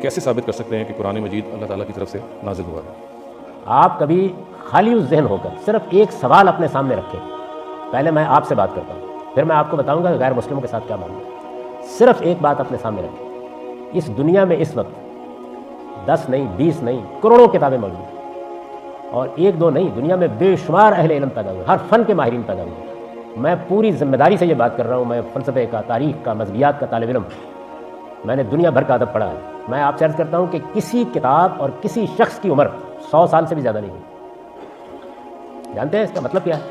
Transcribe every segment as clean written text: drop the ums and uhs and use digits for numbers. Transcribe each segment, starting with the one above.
کیسے ثابت کر سکتے ہیں کہ قرآن مجید اللہ تعالیٰ کی طرف سے نازل ہوا ہے؟ آپ کبھی خالی ذہن ہو کر صرف ایک سوال اپنے سامنے رکھیں. پہلے میں آپ سے بات کرتا ہوں، پھر میں آپ کو بتاؤں گا کہ غیر مسلموں کے ساتھ کیا معاملہ ہے. صرف ایک بات اپنے سامنے رکھیں، اس دنیا میں اس وقت 10 نہیں 20 نہیں کروڑوں کتابیں موجود ہیں، اور 1 2 نہیں، دنیا میں بے شمار اہل علم پیدا ہوئے، ہر فن کے ماہرین پیدا ہوئے. میں پوری ذمہ داری سے یہ بات کر رہا ہوں، میں فلسفے کا، تاریخ کا، مذہبیات کا طالب علم، میں نے دنیا بھر کا ادب پڑھا ہے. میں آپ سے عرض کرتا ہوں کہ کسی کتاب اور کسی شخص کی عمر 100 سال سے بھی زیادہ نہیں ہوئی. جانتے ہیں اس کا مطلب کیا ہے؟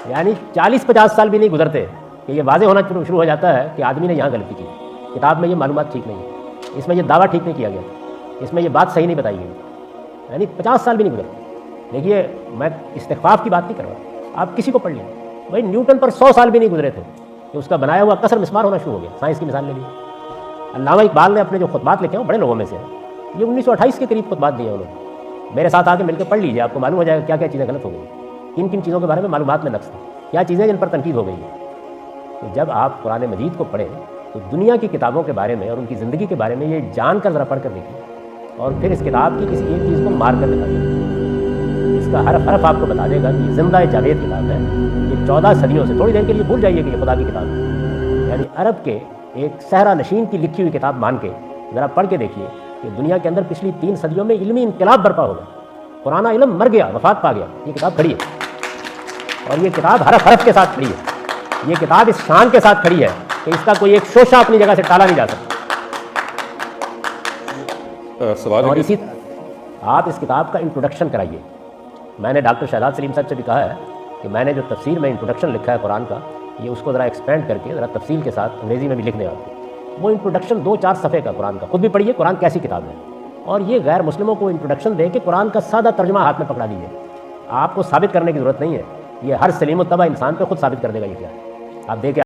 یعنی 40-50 سال بھی نہیں گزرتے کہ یہ واضح ہونا شروع ہو جاتا ہے کہ آدمی نے یہاں غلطی کی، کتاب میں یہ معلومات ٹھیک نہیں ہے، اس میں یہ دعویٰ ٹھیک نہیں کیا گیا، اس میں یہ بات صحیح نہیں بتائی گئی. یعنی 50 سال بھی نہیں گزرتے. دیکھیے میں استخفاف کی بات نہیں کر رہا، آپ کسی کو پڑھ لیں. بھائی نیوٹن پر 100 سال بھی نہیں گزرے تھے کہ اس کا بنایا ہوا کثر مسمار ہونا شروع ہو گیا. سائنس کی مثال لے لیجیے. علامہ اقبال نے اپنے جو خطبات لکھے ہیں بڑے لوگوں میں سے ہیں، یہ 1928 کے قریب خطبات دیے انہوں نے. میرے ساتھ آ کے مل کے پڑھ لیجیے، آپ کو معلوم ہو جائے گا کیا کیا چیزیں غلط ہو گئی، کن کن چیزوں کے بارے میں معلومات میں نقص تھا، کیا چیزیں جن پر تنقید ہو گئی ہے. تو جب آپ قرآن مجید کو پڑھیں تو دنیا کی کتابوں کے بارے میں اور ان کی زندگی کے بارے میں یہ جان کر ذرا پڑھ کر دیکھیے، اور پھر اس کتاب کی کسی ایک چیز کو مار کر دکھا دیجیے. اس کا حرف حرف آپ کو بتا دے گا کہ یہ زندہ جاوید کتاب ہے. یہ 14 صدیوں سے، تھوڑی دیر کے لیے بھول جائیے کہ یہ خدا کی کتاب ہے، یعنی عرب کے ایک صحرا نشین کی لکھی ہوئی کتاب مان کے ذرا پڑھ کے دیکھیے کہ دنیا کے اندر پچھلی 3 صدیوں میں علمی انقلاب برپا ہو گیا. پرانا علم مر گیا، وفات پا گیا. یہ کتاب کھڑی ہے، اور یہ کتاب حرف حرف کے ساتھ کھڑی ہے. یہ کتاب اس شان کے ساتھ کھڑی ہے کہ اس کا کوئی ایک شوشہ اپنی جگہ سے ٹالا نہیں جا سکتا. اور اسی آپ اس کتاب کا انٹروڈکشن کرائیے. میں نے ڈاکٹر شہزاد سلیم صاحب سے بھی کہا ہے کہ میں نے جو تفسیر میں انٹروڈکشن لکھا ہے قرآن کا، یہ اس کو ذرا ایکسپینڈ کر کے ذرا تفصیل کے ساتھ انگریزی میں بھی لکھ دیں آپ کو. وہ انٹروڈکشن 2-4 صفحے کا قرآن کا، خود بھی پڑھیے قرآن کیسی کتاب ہے. اور یہ غیر مسلموں کو انٹروڈکشن دے کے قرآن کا سادہ ترجمہ ہاتھ میں پکڑا دیجیے. آپ کو ثابت کرنے کی ضرورت نہیں ہے، یہ ہر سلیم الطبع انسان پہ خود ثابت کر دے گا یہ کیا ہے. آپ دیکھیں